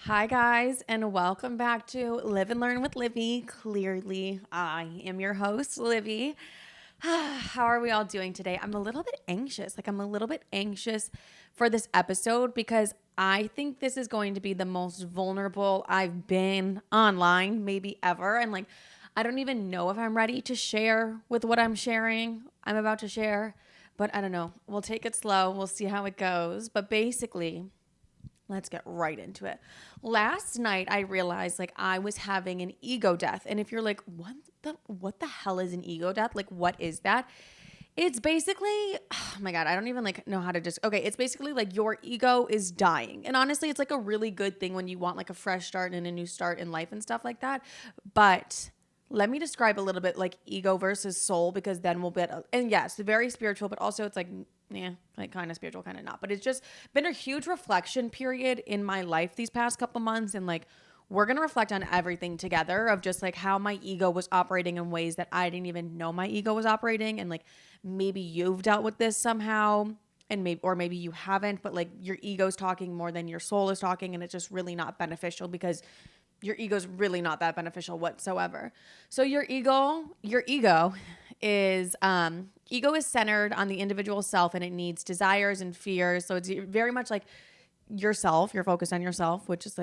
Hi, guys, and welcome back to Live and Learn with Livy. Clearly, I am your host, Livy. How are we all doing today? I'm a little bit anxious. I'm a little bit anxious for this episode because I think this is going to be the most vulnerable I've been online, maybe ever. And I don't even know if I'm ready to share with what I'm about to share, but I don't know. We'll take it slow. We'll see how it goes. But basically, let's get right into it. Last night I realized I was having an ego death. And if you're like, what the hell is an ego death? What is that? It's basically, oh my God, I don't even know how to it's basically your ego is dying. And honestly, it's a really good thing when you want a fresh start and a new start in life and stuff like that. But let me describe a little bit ego versus soul, because then we'll get, and yes, very spiritual, but also it's kind of spiritual, kind of not. But it's just been a huge reflection period in my life these past couple months. And we're going to reflect on everything together of just how my ego was operating in ways that I didn't even know my ego was operating. And maybe you've dealt with this somehow, and maybe you haven't, but your ego's talking more than your soul is talking. And it's just really not beneficial, because your ego's really not that beneficial whatsoever. So your ego is ego is centered on the individual self, and it needs desires and fears. So it's very much yourself. You're focused on yourself, which is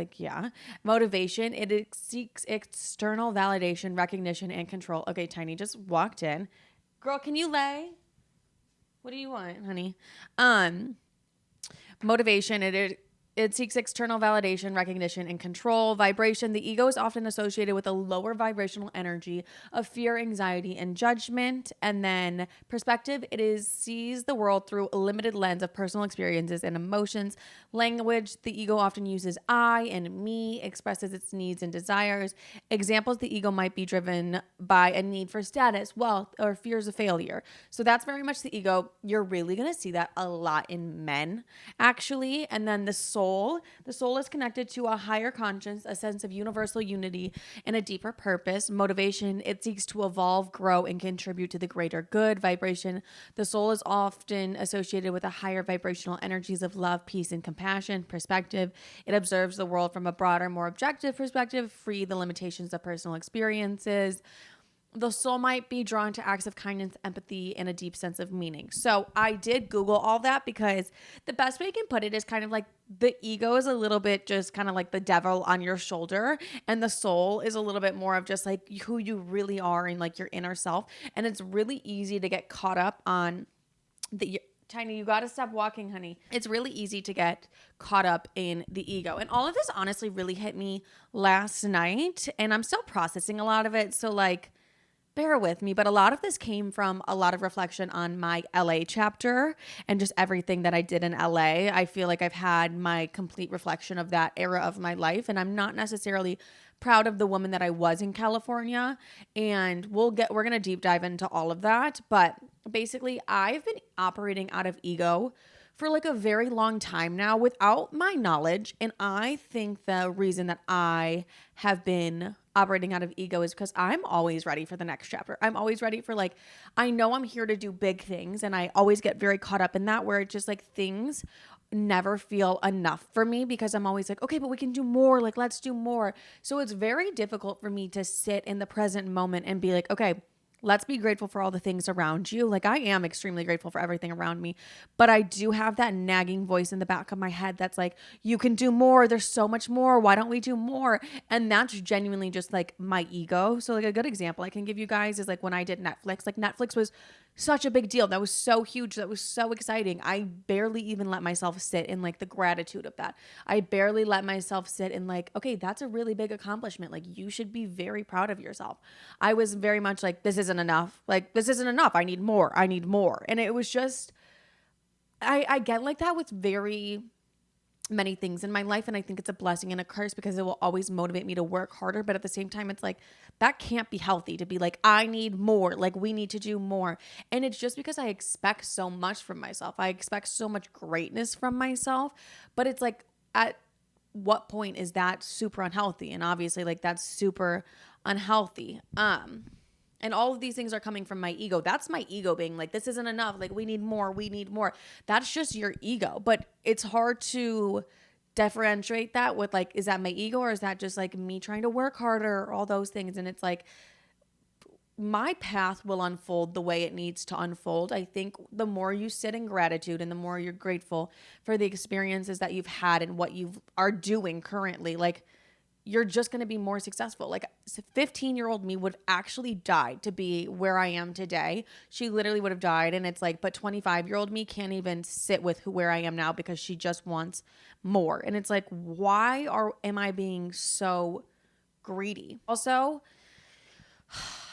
motivation. It seeks external validation, recognition, and control. Okay, Tiny just walked in. Girl, can you lay? What do you want, honey? Motivation. It seeks external validation, recognition, and control. Vibration. The ego is often associated with a lower vibrational energy of fear, anxiety, and judgment. And then perspective. Sees the world through a limited lens of personal experiences and emotions. Language. The ego often uses I and me, expresses its needs and desires. Examples. The ego might be driven by a need for status, wealth, or fears of failure. So that's very much the ego. You're really going to see that a lot in men, actually. And then the soul is connected to a higher conscience, a sense of universal unity, and a deeper purpose. Motivation. It seeks to evolve, grow, and contribute to the greater good. Vibration. The soul is often associated with a higher vibrational energies of love, peace, and compassion. Perspective. It observes the world from a broader, more objective perspective, free the limitations of personal experiences. The soul might be drawn to acts of kindness, empathy, and a deep sense of meaning. So I did Google all that, because the best way I can put it is kind of the ego is a little bit just kind of the devil on your shoulder, and the soul is a little bit more of just who you really are and your inner self. And it's really easy to get caught up on the Tiny, you got to stop walking, honey. It's really easy to get caught up in the ego. And all of this honestly really hit me last night, and I'm still processing a lot of it. So bear with me, but a lot of this came from a lot of reflection on my LA chapter and just everything that I did in LA. I feel like I've had my complete reflection of that era of my life, and I'm not necessarily proud of the woman that I was in California. And we're going to deep dive into all of that. But basically, I've been operating out of ego for a very long time now without my knowledge. And I think the reason that I have been operating out of ego is because I'm always ready for the next chapter. I'm always ready for I know I'm here to do big things, and I always get very caught up in that, where it's just things never feel enough for me, because I'm always okay, but we can do more. Let's do more. So it's very difficult for me to sit in the present moment and be okay, let's be grateful for all the things around you. I am extremely grateful for everything around me, but I do have that nagging voice in the back of my head that's you can do more. There's so much more. Why don't we do more? And that's genuinely just my ego. So a good example I can give you guys is when I did Netflix. Netflix was such a big deal. That was so huge. That was so exciting. I barely even let myself sit in the gratitude of that. I barely let myself sit in okay, that's a really big accomplishment. You should be very proud of yourself. I was very much this isn't enough. This isn't enough. I need more. I need more. And it was just, I get that with very many things in my life, and I think it's a blessing and a curse, because it will always motivate me to work harder. But at the same time, it's that can't be healthy to be I need more, we need to do more. And it's just because I expect so much from myself. I expect so much greatness from myself, but it's at what point is that super unhealthy? And obviously that's super unhealthy. And all of these things are coming from my ego. That's my ego being this isn't enough. We need more. We need more. That's just your ego. But it's hard to differentiate that with like, is that my ego or is that just like me trying to work harder or all those things? And it's like, my path will unfold the way it needs to unfold. I think the more you sit in gratitude and the more you're grateful for the experiences that you've had and what you are doing currently, like you're just going to be more successful. Like 15-year-old me would have actually died to be where I am today. She literally would have died. And it's like, but 25-year-old me can't even sit with where I am now because she just wants more. And it's like, why am I being so greedy? Also,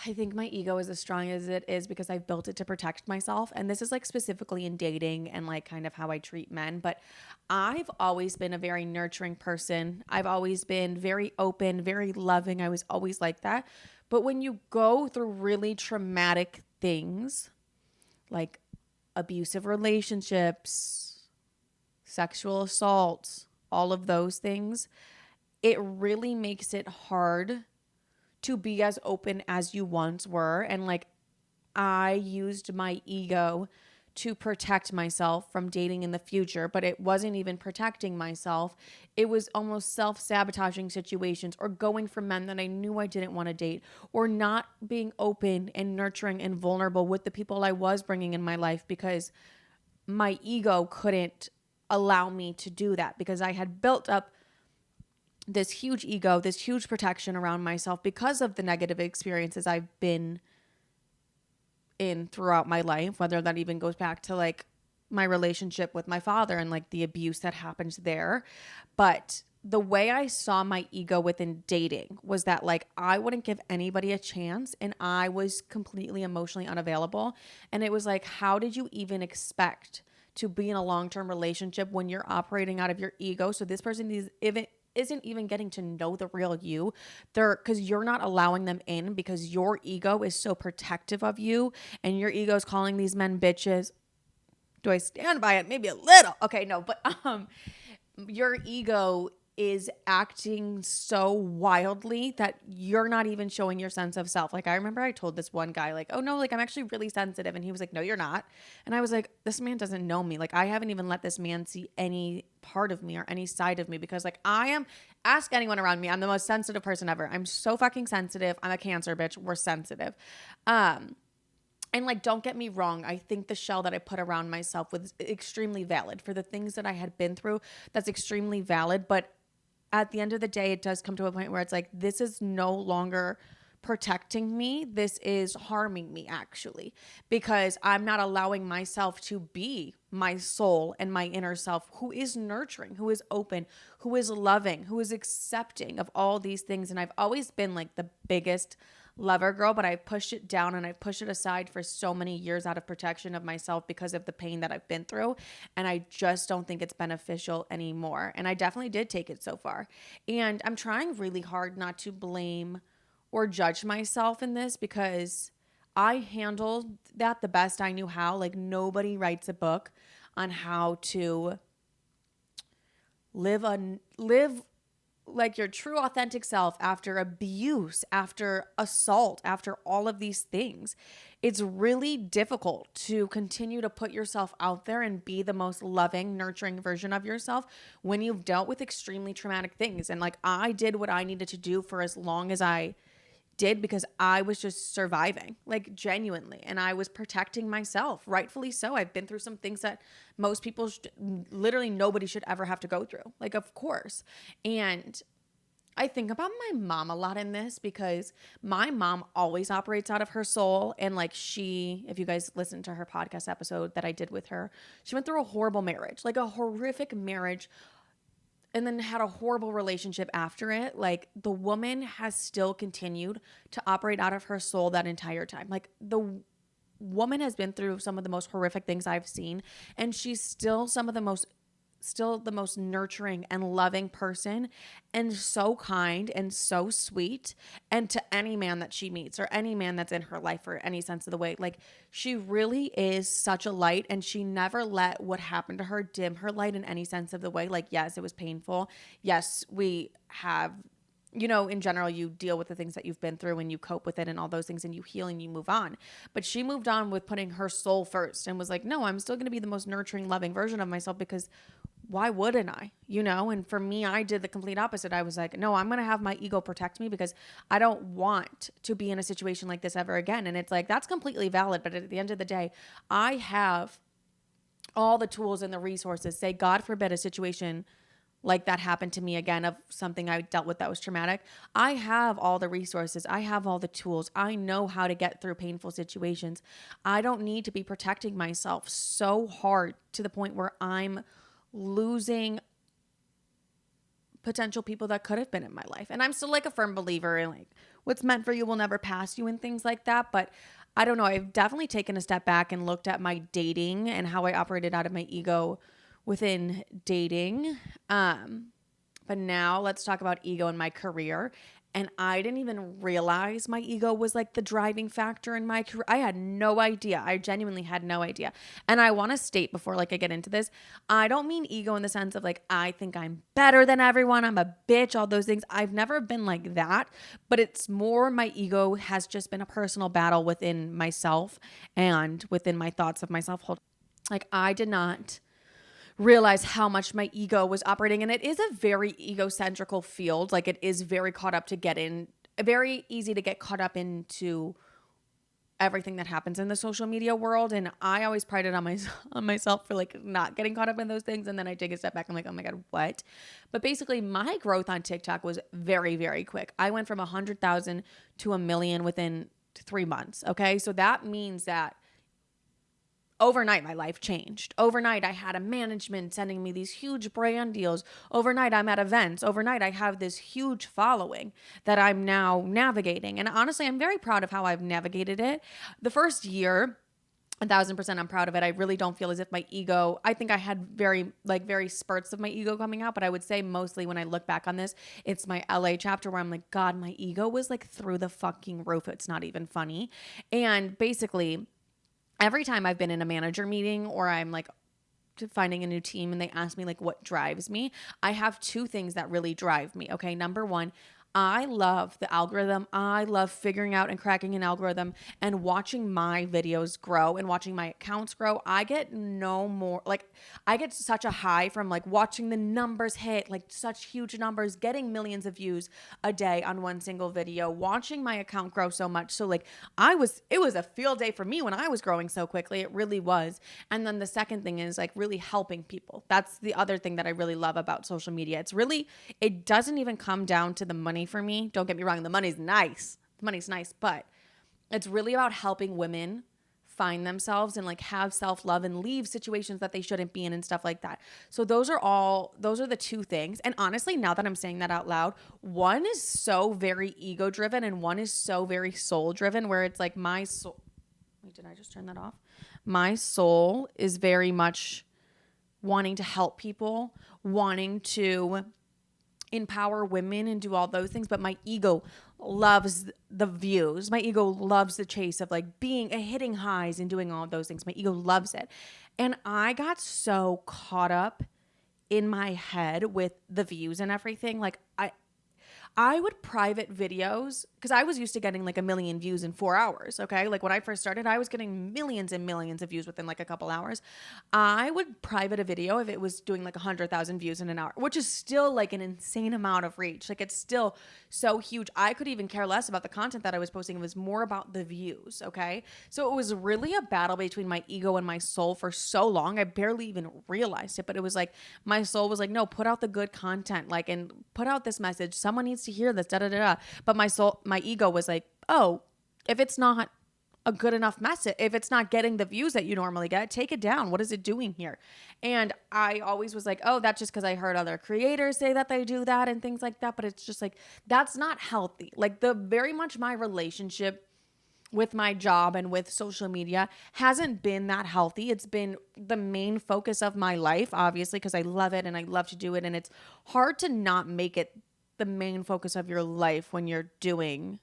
I think my ego is as strong as it is because I've built it to protect myself. And this is like specifically in dating and like kind of how I treat men. But I've always been a very nurturing person. I've always been very open, very loving. I was always like that. But when you go through really traumatic things like abusive relationships, sexual assault, all of those things, it really makes it hard to be as open as you once were. And like, I used my ego to protect myself from dating in the future, but it wasn't even protecting myself. It was almost self-sabotaging situations or going for men that I knew I didn't want to date or not being open and nurturing and vulnerable with the people I was bringing in my life because my ego couldn't allow me to do that because I had built up this huge ego, this huge protection around myself because of the negative experiences I've been in throughout my life, whether that even goes back to like my relationship with my father and like the abuse that happened there. But the way I saw my ego within dating was that like I wouldn't give anybody a chance and I was completely emotionally unavailable. And it was like, how did you even expect to be in a long-term relationship when you're operating out of your ego? So this person isn't even getting to know the real you. Because you're not allowing them in because your ego is so protective of you and your ego is calling these men bitches. Do I stand by it? Maybe a little. Okay, no, but your ego is acting so wildly that you're not even showing your sense of self. Like I remember I told this one guy like, oh no, like I'm actually really sensitive. And he was like, no, you're not. And I was like, this man doesn't know me. Like I haven't even let this man see any part of me or any side of me because like ask anyone around me. I'm the most sensitive person ever. I'm so fucking sensitive. I'm a Cancer bitch. We're sensitive. And like, don't get me wrong. I think the shell that I put around myself was extremely valid for the things that I had been through. That's extremely valid. But at the end of the day, it does come to a point where it's like, this is no longer protecting me. This is harming me actually, because I'm not allowing myself to be my soul and my inner self who is nurturing, who is open, who is loving, who is accepting of all these things. And I've always been like the biggest lover girl, but I pushed it down and I pushed it aside for so many years out of protection of myself because of the pain that I've been through. And I just don't think it's beneficial anymore. And I definitely did take it so far. And I'm trying really hard not to blame or judge myself in this because I handled that the best I knew how. Like nobody writes a book on how to live like your true authentic self after abuse, after assault, after all of these things. It's really difficult to continue to put yourself out there and be the most loving, nurturing version of yourself when you've dealt with extremely traumatic things. And like I did what I needed to do for as long as I did because I was just surviving, like genuinely. And I was protecting myself, rightfully so. I've been through some things that most people, literally nobody should ever have to go through. Like, of course. And I think about my mom a lot in this because my mom always operates out of her soul. And like if you guys listen to her podcast episode that I did with her, she went through a horrible marriage, like a horrific marriage, and then had a horrible relationship after it. Like the woman has still continued to operate out of her soul that entire time. Like the woman has been through some of the most horrific things I've seen, and she's still the most nurturing and loving person and so kind and so sweet. And to any man that she meets or any man that's in her life or any sense of the way, like she really is such a light, and she never let what happened to her dim her light in any sense of the way. Like, yes, it was painful. Yes, we have, in general, you deal with the things that you've been through and you cope with it and all those things and you heal and you move on. But she moved on with putting her soul first and was like, no, I'm still going to be the most nurturing, loving version of myself because why wouldn't I? You know, and for me, I did the complete opposite. I was like, no, I'm going to have my ego protect me because I don't want to be in a situation like this ever again. And it's like, that's completely valid. But at the end of the day, I have all the tools and the resources. Say, God forbid, a situation like that happened to me again, of something I dealt with that was traumatic. I have all the resources. I have all the tools. I know how to get through painful situations. I don't need to be protecting myself so hard to the point where I'm losing potential people that could have been in my life. And I'm still like a firm believer in like what's meant for you will never pass you and things like that. But I don't know. I've definitely taken a step back and looked at my dating and how I operated out of my ego within dating. But now let's talk about ego in my career. And I didn't even realize my ego was like the driving factor in my career. I had no idea. I genuinely had no idea. And I want to state before like I get into this, I don't mean ego in the sense of like, I think I'm better than everyone. I'm a bitch, all those things. I've never been like that, but it's more my ego has just been a personal battle within myself and within my thoughts of myself. Like I did not realize how much my ego was operating. And it is a very egocentrical field. Like it is very caught up to get in, very easy to get caught up into everything that happens in the social media world. And I always prided on myself for like not getting caught up in those things. And then I take a step back. I'm like, oh my God, what? But basically my growth on TikTok was very, very quick. I went from 100,000 to 1 million within 3 months. Okay. So that means that overnight, my life changed. Overnight, I had a management sending me these huge brand deals. Overnight, I'm at events. Overnight, I have this huge following that I'm now navigating. And honestly, I'm very proud of how I've navigated it. The first year, 1,000% I'm proud of it. I really don't feel as if my ego, I think I had very spurts of my ego coming out, but I would say mostly when I look back on this, it's my LA chapter where I'm like, God, my ego was like through the fucking roof. It's not even funny. And basically, every time I've been in a manager meeting or I'm like finding a new team and they ask me like what drives me, I have 2 things that really drive me. Okay. Number 1, I love the algorithm. I love figuring out and cracking an algorithm and watching my videos grow and watching my accounts grow. I get I get such a high from like watching the numbers hit, like such huge numbers, getting millions of views a day on one single video, watching my account grow so much. So like it was a field day for me when I was growing so quickly. It really was. And then the second thing is like really helping people. That's the other thing that I really love about social media. It doesn't even come down to the money for me. Don't get me wrong. The money's nice, but it's really about helping women find themselves and like have self-love and leave situations that they shouldn't be in and stuff like that. So those are the 2 things. And honestly, now that I'm saying that out loud, one is so very ego driven and one is so very soul driven, where it's like my soul. Wait, did I just turn that off? My soul is very much wanting to help people, wanting to empower women and do all those things, but my ego loves the views. My ego loves the chase of like hitting highs and doing all of those things. My ego loves it. And I got so caught up in my head with the views and everything. Like I would private videos because I was used to getting like 1 million views in 4 hours. Okay. Like when I first started, I was getting millions and millions of views within like a couple hours. I would private a video if it was doing like 100,000 views in an hour, which is still like an insane amount of reach. Like it's still so huge. I could even care less about the content that I was posting. It was more about the views. Okay. So it was really a battle between my ego and my soul for so long. I barely even realized it, but it was like my soul was like, no, put out the good content, like, and put out this message. Someone needs to hear this, da da da da. But my ego was like, oh, if it's not a good enough message, if it's not getting the views that you normally get, take it down. What is it doing here? And I always was like, oh, that's just because I heard other creators say that they do that and things like that. But it's just like, that's not healthy. Like very much my relationship with my job and with social media hasn't been that healthy. It's been the main focus of my life, obviously, because I love it and I love to do it. And it's hard to not make it the main focus of your life when you're doing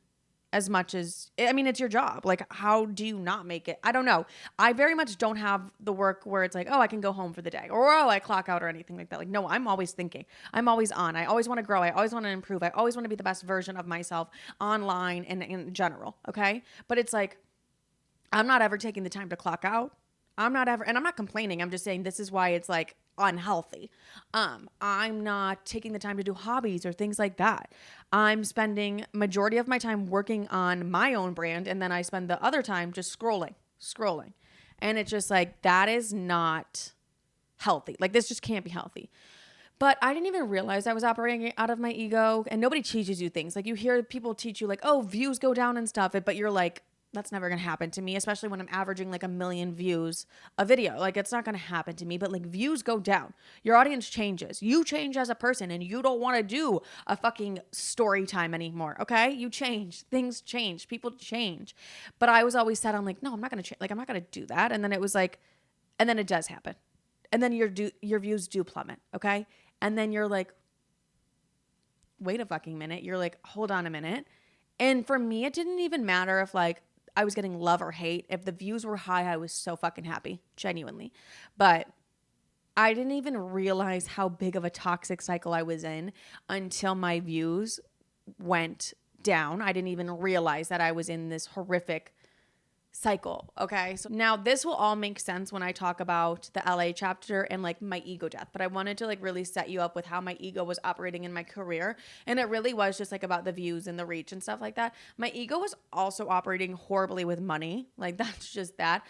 as much as, I mean, it's your job. Like, how do you not make it? I don't know. I very much don't have the work where it's like, oh, I can go home for the day or, oh, I clock out or anything like that. Like, no, I'm always thinking. I'm always on. I always want to grow. I always want to improve. I always want to be the best version of myself online and in general. Okay. But it's like, I'm not ever taking the time to clock out. I'm not complaining. I'm just saying this is why it's like, unhealthy. I'm not taking the time to do hobbies or things like that. I'm spending majority of my time working on my own brand, and then I spend the other time just scrolling. And it's just like, that is not healthy. Like, this just can't be healthy. But I didn't even realize I was operating out of my ego. And nobody teaches you things. Like, you hear people teach you like, oh, views go down and stuff. But you're like, that's never going to happen to me, especially when I'm averaging like 1 million views a video. Like, it's not going to happen to me. But like, views go down. Your audience changes. You change as a person, and you don't want to do a fucking story time anymore. Okay? You change. Things change. People change. But I was always set on like, no, I'm not going to change. Like, I'm not going to do that. And then it was like, and then it does happen. And then your views do plummet. Okay? And then you're like, wait a fucking minute. You're like, hold on a minute. And for me, it didn't even matter if like I was getting love or hate. If the views were high, I was so fucking happy, genuinely. But I didn't even realize how big of a toxic cycle I was in until my views went down. I didn't even realize that I was in this horrific cycle. Okay. So now this will all make sense when I talk about the LA chapter and like my ego death, but I wanted to like really set you up with how my ego was operating in my career. And it really was just like about the views and the reach and stuff like that. My ego was also operating horribly with money. Like, that's just that.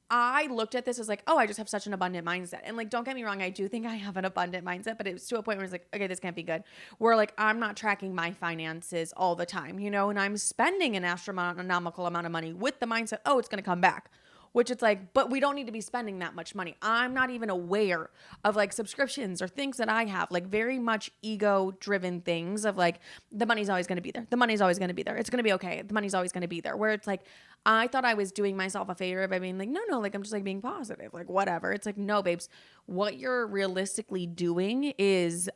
I looked at this as like, oh, I just have such an abundant mindset. And like, don't get me wrong, I do think I have an abundant mindset, but it was to a point where it's like, okay, this can't be good. Where like, I'm not tracking my finances all the time, you know, and I'm spending an astronomical amount of money with the mindset, oh, it's going to come back. Which it's like, but we don't need to be spending that much money. I'm not even aware of like subscriptions or things that I have, like very much ego driven things of like, the money's always going to be there. The money's always going to be there. It's going to be okay. The money's always going to be there. Where it's like, I thought I was doing myself a favor by being like, no, like I'm just like being positive, like whatever. It's like, no, babes, what you're realistically doing is,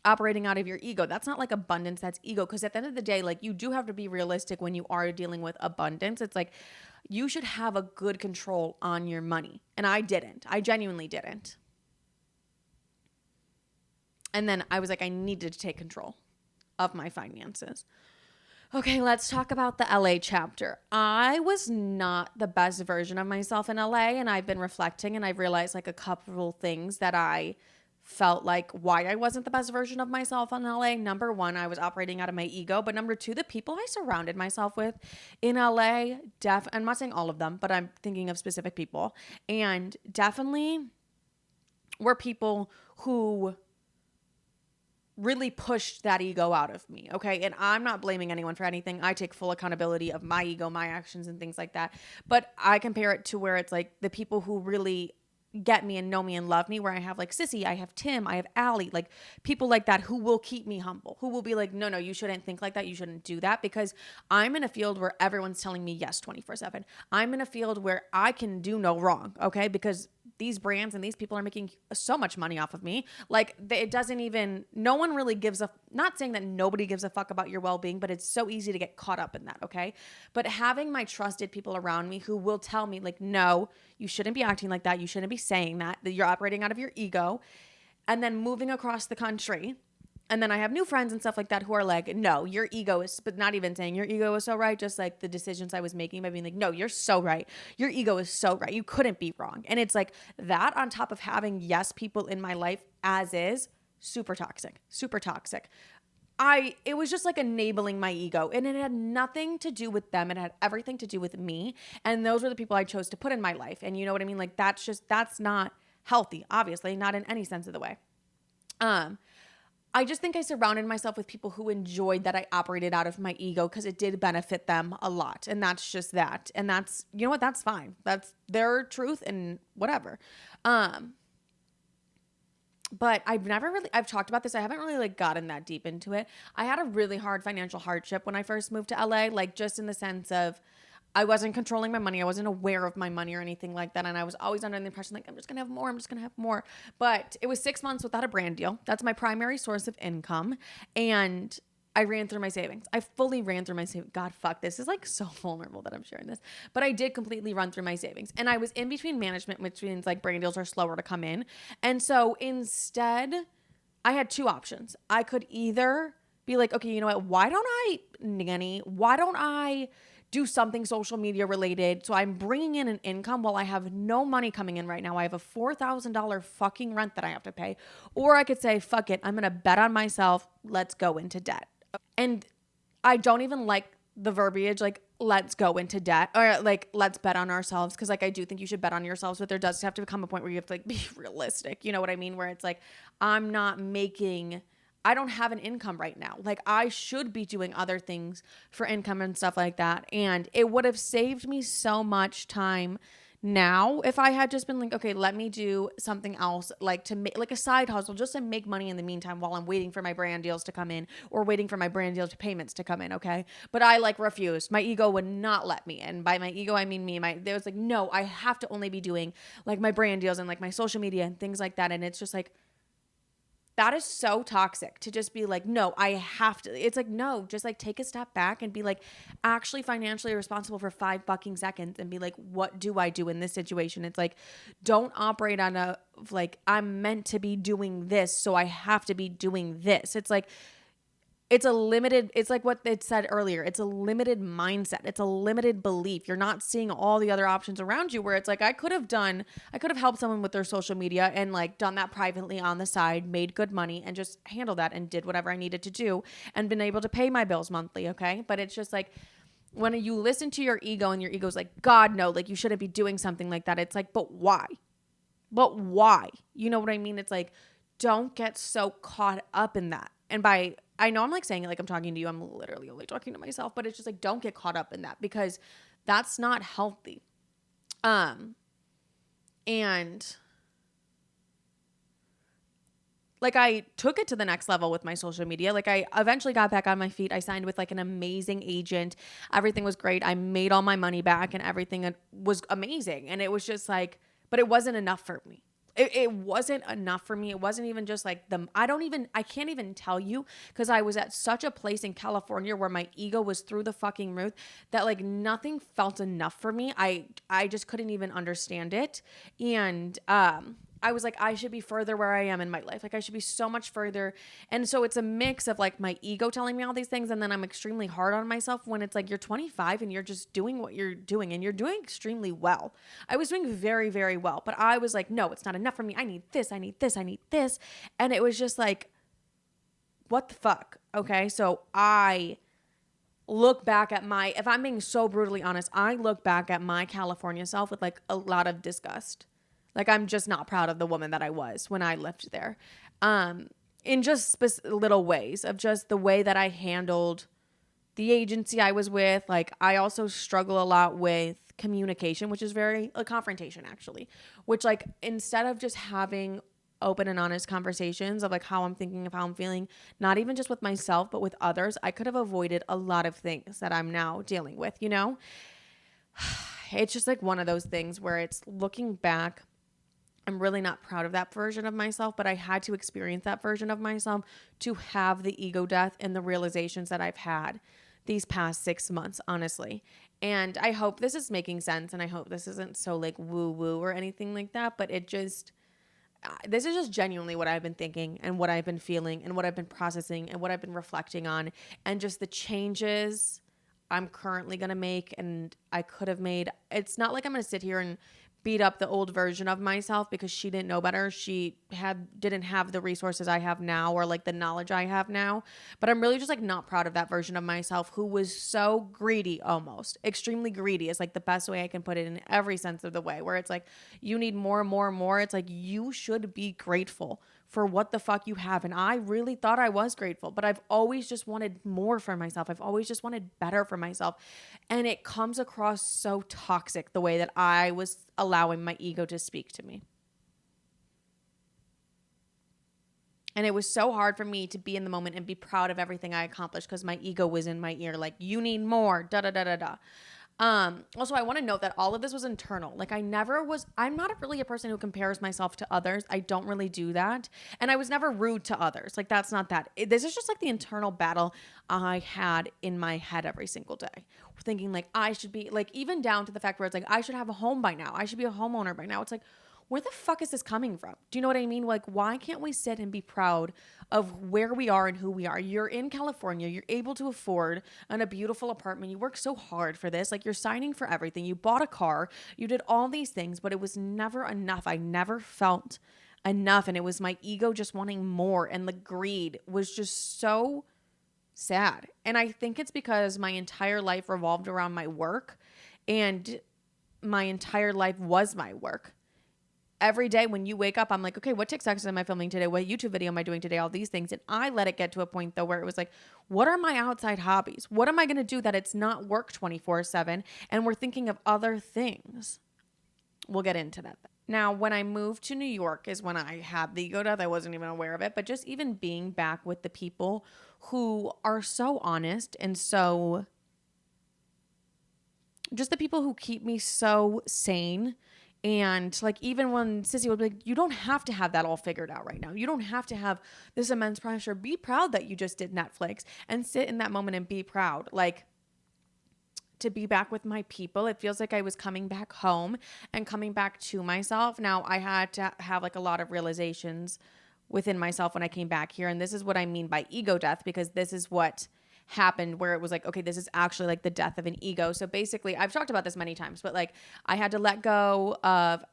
operating out of your ego. That's not like abundance, that's ego. Because at the end of the day, like you do have to be realistic when you are dealing with abundance. It's like, you should have a good control on your money. And I didn't. I genuinely didn't. And then I was like, I needed to take control of my finances. Okay, let's talk about the LA chapter. I was not the best version of myself in LA, and I've been reflecting and I've realized like a couple things that I felt like why I wasn't the best version of myself in LA. Number one, I was operating out of my ego. But number two, the people I surrounded myself with in LA, I'm not saying all of them, but I'm thinking of specific people. And definitely were people who really pushed that ego out of me. Okay. And I'm not blaming anyone for anything. I take full accountability of my ego, my actions and things like that. But I compare it to where it's like the people who really get me and know me and love me, where I have like Sissy, I have Tim, I have Allie, like people like that who will keep me humble, who will be like, no, you shouldn't think like that. You shouldn't do that, because I'm in a field where everyone's telling me yes 24/7. I'm in a field where I can do no wrong. Okay. Because these brands and these people are making so much money off of me. Like it doesn't even, no one really gives a, not saying that nobody gives a fuck about your well-being, but it's so easy to get caught up in that. Okay. But having my trusted people around me who will tell me like, no, you shouldn't be acting like that. You shouldn't be saying that you're operating out of your ego. And then moving across the country. And then I have new friends and stuff like that who are like, no, your ego is, but not even saying your ego is so right. Just like the decisions I was making by being like, no, you're so right. Your ego is so right. You couldn't be wrong. And it's like that on top of having yes people in my life as is, super toxic, super toxic. It was just like enabling my ego, and it had nothing to do with them. It had everything to do with me. And those were the people I chose to put in my life. And you know what I mean? Like that's not healthy, obviously, not in any sense of the way. I just think I surrounded myself with people who enjoyed that I operated out of my ego, because it did benefit them a lot. And that's just that. And that's, you know what, that's fine. That's their truth and whatever. But I've talked about this. I haven't really like gotten that deep into it. I had a really hard financial hardship when I first moved to LA, like just in the sense of I wasn't controlling my money. I wasn't aware of my money or anything like that. And I was always under the impression like, I'm just going to have more. I'm just going to have more. But it was 6 months without a brand deal. That's my primary source of income. And I ran through my savings. I fully ran through my savings. God, fuck, this is like so vulnerable that I'm sharing this. But I did completely run through my savings. And I was in between management, which means like brand deals are slower to come in. And so instead, I had two options. I could either be like, okay, you know what? Why don't I do something social media related. So I'm bringing in an income while I have no money coming in right now. I have a $4,000 fucking rent that I have to pay. Or I could say, fuck it, I'm going to bet on myself. Let's go into debt. And I don't even like the verbiage like let's go into debt or like let's bet on ourselves, because like I do think you should bet on yourselves, but there does have to become a point where you have to like be realistic, you know what I mean, where it's like I don't have an income right now. Like I should be doing other things for income and stuff like that, and it would have saved me so much time now if I had just been like, okay, let me do something else, like to make like a side hustle just to make money in the meantime while I'm waiting for my brand deals to come in or waiting for my brand deal payments to come in. Okay. But I like refused. My ego would not let me. And by my ego, I mean me. There was like, no, I have to only be doing like my brand deals and like my social media and things like that. And it's just like, that is so toxic to just be like, no, I have to. It's like, no, just like take a step back and be like actually financially responsible for 5 fucking seconds and be like, what do I do in this situation? It's like, don't operate on a, like, I'm meant to be doing this, so I have to be doing this. It's like, it's like what it said earlier. It's a limited mindset. It's a limited belief. You're not seeing all the other options around you where it's like, I could have helped someone with their social media and like done that privately on the side, made good money and just handled that and did whatever I needed to do and been able to pay my bills monthly. Okay. But it's just like, when you listen to your ego and your ego's like, God, no, like you shouldn't be doing something like that. It's like, but why? But why? You know what I mean? It's like, don't get so caught up in that. And I know I'm like saying it like I'm talking to you. I'm literally only talking to myself, but it's just like, don't get caught up in that because that's not healthy. And like I took it to the next level with my social media. Like I eventually got back on my feet. I signed with like an amazing agent. Everything was great. I made all my money back and everything was amazing. And it was just like, but it wasn't enough for me. It wasn't enough for me. It wasn't even just like I can't even tell you because I was at such a place in California where my ego was through the fucking roof that like nothing felt enough for me. I just couldn't even understand it. And I was like, I should be further where I am in my life. Like I should be so much further. And so it's a mix of like my ego telling me all these things. And then I'm extremely hard on myself when it's like, you're 25 and you're just doing what you're doing and you're doing extremely well. I was doing very, very well, but I was like, no, it's not enough for me. I need this. I need this. I need this. And it was just like, what the fuck? Okay. So I look back at if I'm being so brutally honest, I look back at my California self with like a lot of disgust. Like, I'm just not proud of the woman that I was when I lived there. In just little ways of just the way that I handled the agency I was with. Like, I also struggle a lot with communication, which is very a confrontation actually, which like, instead of just having open and honest conversations of like how I'm thinking, of how I'm feeling, not even just with myself, but with others, I could have avoided a lot of things that I'm now dealing with, you know? It's just like one of those things where it's looking back, I'm really not proud of that version of myself, but I had to experience that version of myself to have the ego death and the realizations that I've had these past 6 months, honestly. And I hope this is making sense, and I hope this isn't so like woo woo or anything like that, but this is just genuinely what I've been thinking and what I've been feeling and what I've been processing and what I've been reflecting on, and just the changes I'm currently going to make and I could have made. It's not like I'm going to sit here and beat up the old version of myself because she didn't know better. She didn't have the resources I have now or like the knowledge I have now. But I'm really just like not proud of that version of myself who was so greedy, almost extremely greedy is like the best way I can put it in every sense of the way, where it's like you need more and more and more. It's like you should be grateful for what the fuck you have. And I really thought I was grateful, but I've always just wanted more for myself. I've always just wanted better for myself. And it comes across so toxic the way that I was allowing my ego to speak to me. And it was so hard for me to be in the moment and be proud of everything I accomplished because my ego was in my ear, like, you need more, da da da da da. Also, I want to note that all of this was internal. Like I'm not really a person who compares myself to others. I don't really do that. And I was never rude to others. Like that's not that. This is just like the internal battle I had in my head every single day. Thinking like I should be like, even down to the fact where it's like, I should have a home by now. I should be a homeowner by now. It's like, where the fuck is this coming from? Do you know what I mean? Like, why can't we sit and be proud of where we are and who we are? You're in California. You're able to afford a beautiful apartment. You work so hard for this. Like, you're signing for everything. You bought a car. You did all these things, but it was never enough. I never felt enough. And it was my ego just wanting more. And the greed was just so sad. And I think it's because my entire life revolved around my work, and my entire life was my work. Every day when you wake up, I'm like, okay, what TikToks am I filming today? What YouTube video am I doing today? All these things. And I let it get to a point though where it was like, what are my outside hobbies? What am I going to do that it's not work 24/7? And we're thinking of other things. We'll get into that. Now, when I moved to New York is when I had the ego death. I wasn't even aware of it, but just even being back with the people who are so honest and so, just the people who keep me so sane. And like, even when Sissy would be like, you don't have to have that all figured out right now. You don't have to have this immense pressure. Be proud that you just did Netflix, and sit in that moment and be proud. Like, to be back with my people, it feels like I was coming back home and coming back to myself. Now, I had to have like a lot of realizations within myself when I came back here. And this is what I mean by ego death, because this is what happened, where it was like, okay, this is actually like the death of an ego. So basically, I've talked about this many times, but like, I had to let go of,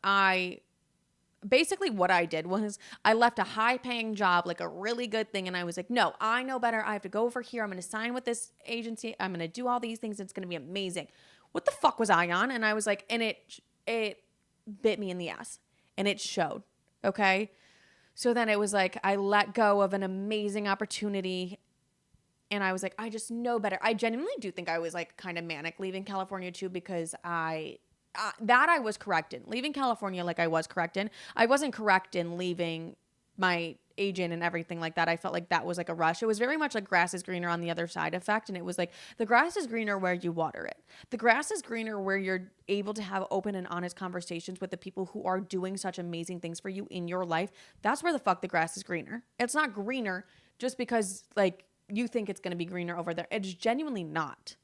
basically what I did was I left a high paying job, like a really good thing. And I was like, no, I know better. I have to go over here. I'm going to sign with this agency. I'm going to do all these things. It's going to be amazing. What the fuck was I on? And I was like, and it bit me in the ass, and it showed. Okay. So then it was like, I let go of an amazing opportunity, and I was like, I just know better. I genuinely do think I was like kind of manic leaving California too, because I was correct in leaving California. Like, I was correct in. I wasn't correct in leaving my agent and everything like that. I felt like that was like a rush. It was very much like grass is greener on the other side effect. And it was like, the grass is greener where you water it. The grass is greener where you're able to have open and honest conversations with the people who are doing such amazing things for you in your life. That's where the fuck the grass is greener. It's not greener just because like you think it's going to be greener over there. It's genuinely not.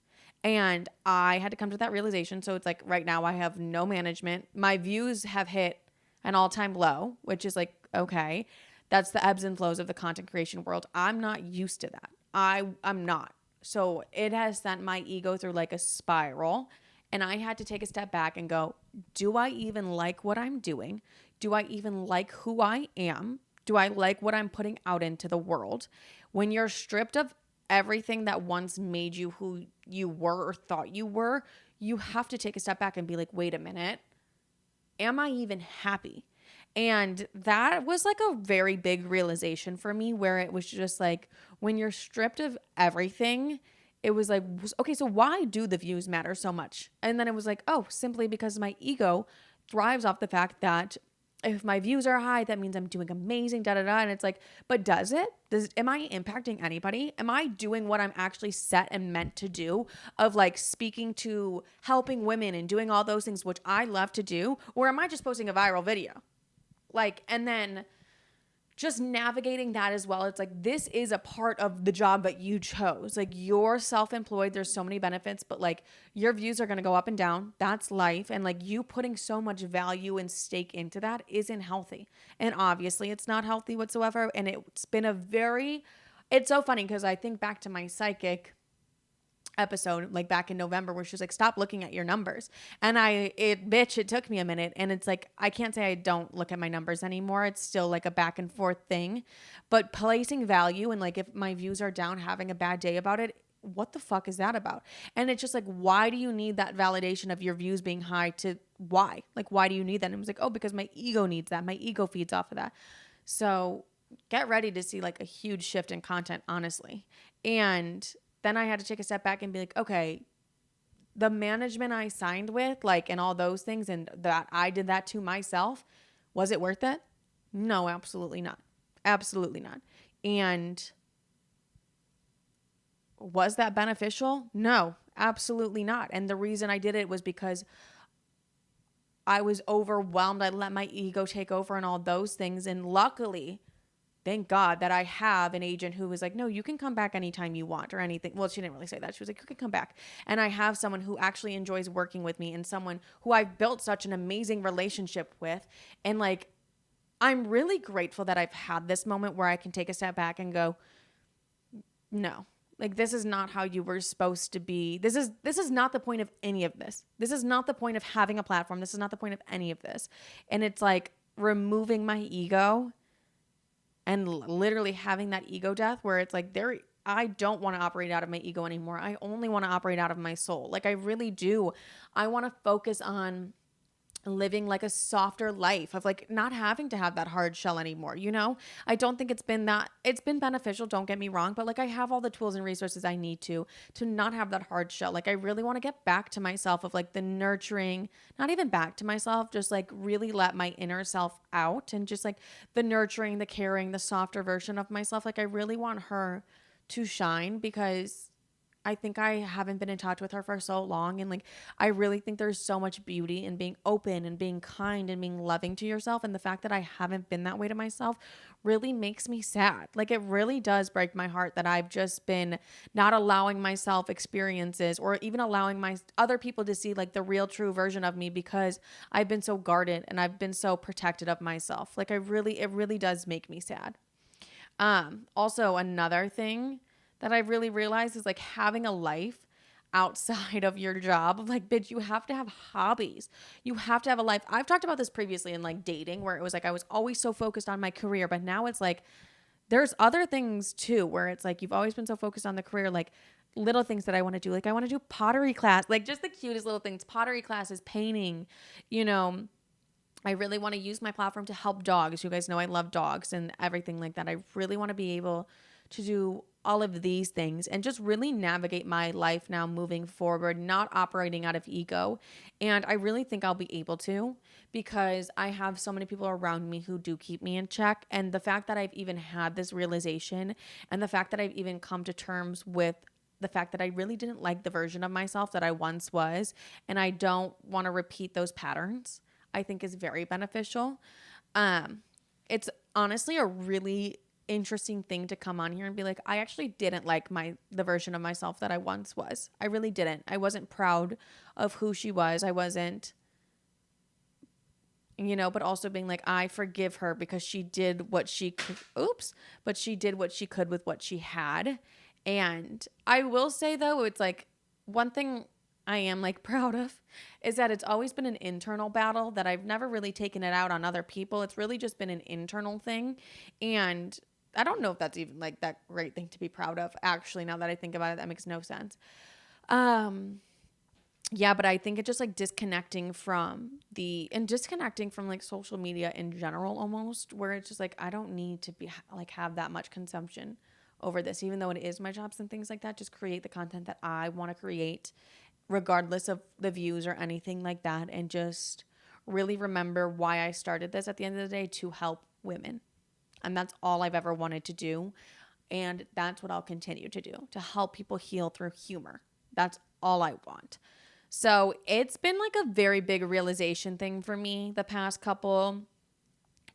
And I had to come to that realization. So it's like right now I have no management. My views have hit an all-time low, which is like, okay, that's the ebbs and flows of the content creation world. I'm not used to that. I'm not. So it has sent my ego through like a spiral. And I had to take a step back and go, do I even like what I'm doing? Do I even like who I am? Do I like what I'm putting out into the world? When you're stripped of everything that once made you who you were or thought you were, you have to take a step back and be like, wait a minute, am I even happy? And that was like a very big realization for me, where it was just like, when you're stripped of everything, it was like, okay, so why do the views matter so much? And then it was like, oh, simply because my ego thrives off the fact that if my views are high, that means I'm doing amazing, da da da. And it's like, but does it? Am I impacting anybody? Am I doing what I'm actually set and meant to do, of like speaking to, helping women and doing all those things, which I love to do? Or am I just posting a viral video? Like, and then just navigating that as well. It's like, this is a part of the job that you chose. Like, you're self-employed. There's so many benefits, but like, your views are going to go up and down. That's life. And like, you putting so much value and stake into that isn't healthy. And obviously it's not healthy whatsoever. And it's been it's so funny, because I think back to my psychic episode, like back in November, where she was like, stop looking at your numbers. And it took me a minute. And it's like, I can't say I don't look at my numbers anymore. It's still like a back and forth thing, but placing value, and like, if my views are down, having a bad day about it, what the fuck is that about? And it's just like, why do you need that validation of your views being high? Why do you need that? And it was like, oh, because my ego needs that. My ego feeds off of that. So get ready to see like a huge shift in content, honestly. And then I had to take a step back and be like, okay, the management I signed with, like, and all those things, and that I did that to myself, was it worth it? No, absolutely not. Absolutely not. And was that beneficial? No, absolutely not. And the reason I did it was because I was overwhelmed. I let my ego take over and all those things. And luckily, thank God that I have an agent who was like, no, you can come back anytime you want or anything. Well, she didn't really say that. She was like, you can come back. And I have someone who actually enjoys working with me and someone who I've built such an amazing relationship with. And like, I'm really grateful that I've had this moment where I can take a step back and go, no, like this is not how you were supposed to be. This is not the point of any of this. This is not the point of having a platform. This is not the point of any of this. And it's like removing my ego and literally having that ego death where it's like I don't want to operate out of my ego anymore. I only want to operate out of my soul. Like I really do. I want to focus on living like a softer life of like not having to have that hard shell anymore, you know? I don't think it's been beneficial, don't get me wrong, but like I have all the tools and resources I need to not have that hard shell. Like I really want to get back to myself of like the nurturing, not even back to myself, just like really let my inner self out and just like the nurturing, the caring, the softer version of myself. Like I really want her to shine because I think I haven't been in touch with her for so long. And like, I really think there's so much beauty in being open and being kind and being loving to yourself. And the fact that I haven't been that way to myself really makes me sad. Like it really does break my heart that I've just been not allowing myself experiences or even allowing my other people to see like the real true version of me because I've been so guarded and I've been so protected of myself. Like it really does make me sad. Also another thing that I really realized is like having a life outside of your job. Like, bitch, you have to have hobbies. You have to have a life. I've talked about this previously in like dating where it was like I was always so focused on my career, but now it's like there's other things too where it's like you've always been so focused on the career, like little things that I want to do. Like I want to do pottery class, like just the cutest little things, pottery classes, painting, you know. I really want to use my platform to help dogs. You guys know I love dogs and everything like that. I really want to be able to do all of these things and just really navigate my life now moving forward, not operating out of ego. And I really think I'll be able to because I have so many people around me who do keep me in check. And the fact that I've even had this realization and the fact that I've even come to terms with the fact that I really didn't like the version of myself that I once was, and I don't want to repeat those patterns, I think is very beneficial. It's honestly a really interesting thing to come on here and be like, I actually didn't like the version of myself that I once was. I really didn't. I wasn't proud of who she was. I wasn't, you know, but also being like, I forgive her because she did what she could. But she did what she could with what she had. And I will say though, it's like one thing I am like proud of is that it's always been an internal battle that I've never really taken it out on other people. It's really just been an internal thing. And I don't know if that's even like that great thing to be proud of. Actually, now that I think about it, that makes no sense. Yeah, but I think it's just like disconnecting from like social media in general almost, where it's just like, I don't need to be like have that much consumption over this, even though it is my jobs and things like that. Just create the content that I want to create regardless of the views or anything like that. And just really remember why I started this at the end of the day, to help women. And that's all I've ever wanted to do. And that's what I'll continue to do, to help people heal through humor. That's all I want. So it's been like a very big realization thing for me the past couple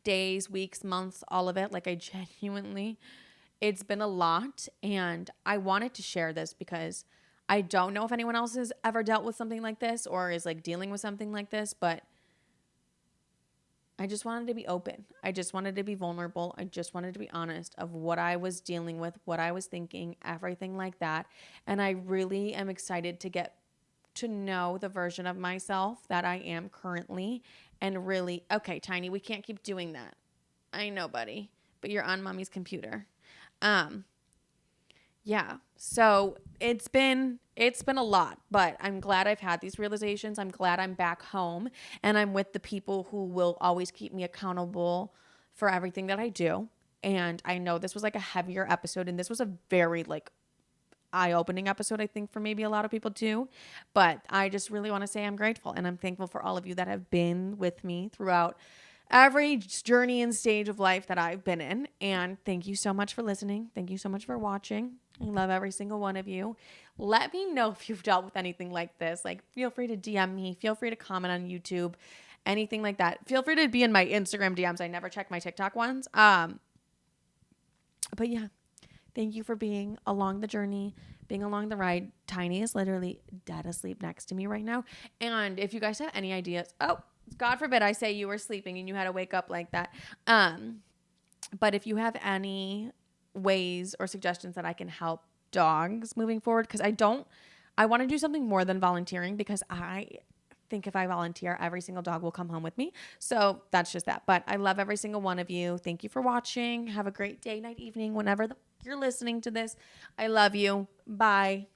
days, weeks, months, all of it. Like I genuinely, it's been a lot. And I wanted to share this because I don't know if anyone else has ever dealt with something like this or is like dealing with something like this, but I just wanted to be open. I just wanted to be vulnerable. I just wanted to be honest of what I was dealing with, what I was thinking, everything like that. And I really am excited to get to know the version of myself that I am currently and really, okay, Tiny, we can't keep doing that. I know, buddy, but you're on mommy's computer. Yeah. So it's been a lot, but I'm glad I've had these realizations. I'm glad I'm back home and I'm with the people who will always keep me accountable for everything that I do. And I know this was like a heavier episode, and this was a very like eye-opening episode, I think, for maybe a lot of people too. But I just really want to say I'm grateful and I'm thankful for all of you that have been with me throughout every journey and stage of life that I've been in. And thank you so much for listening. Thank you so much for watching. I love every single one of you. Let me know if you've dealt with anything like this. Like, feel free to DM me. Feel free to comment on YouTube. Anything like that. Feel free to be in my Instagram DMs. I never check my TikTok ones. But yeah, thank you for being along the journey, being along the ride. Tiny is literally dead asleep next to me right now. And if you guys have any ideas, oh, God forbid I say you were sleeping and you had to wake up like that. But if you have any ways or suggestions that I can help dogs moving forward, because I want to do something more than volunteering, because I think if I volunteer, every single dog will come home with me. So that's just that. But I love every single one of you. Thank you for watching. Have a great day, night, evening, whenever you're listening to this. I love you. Bye.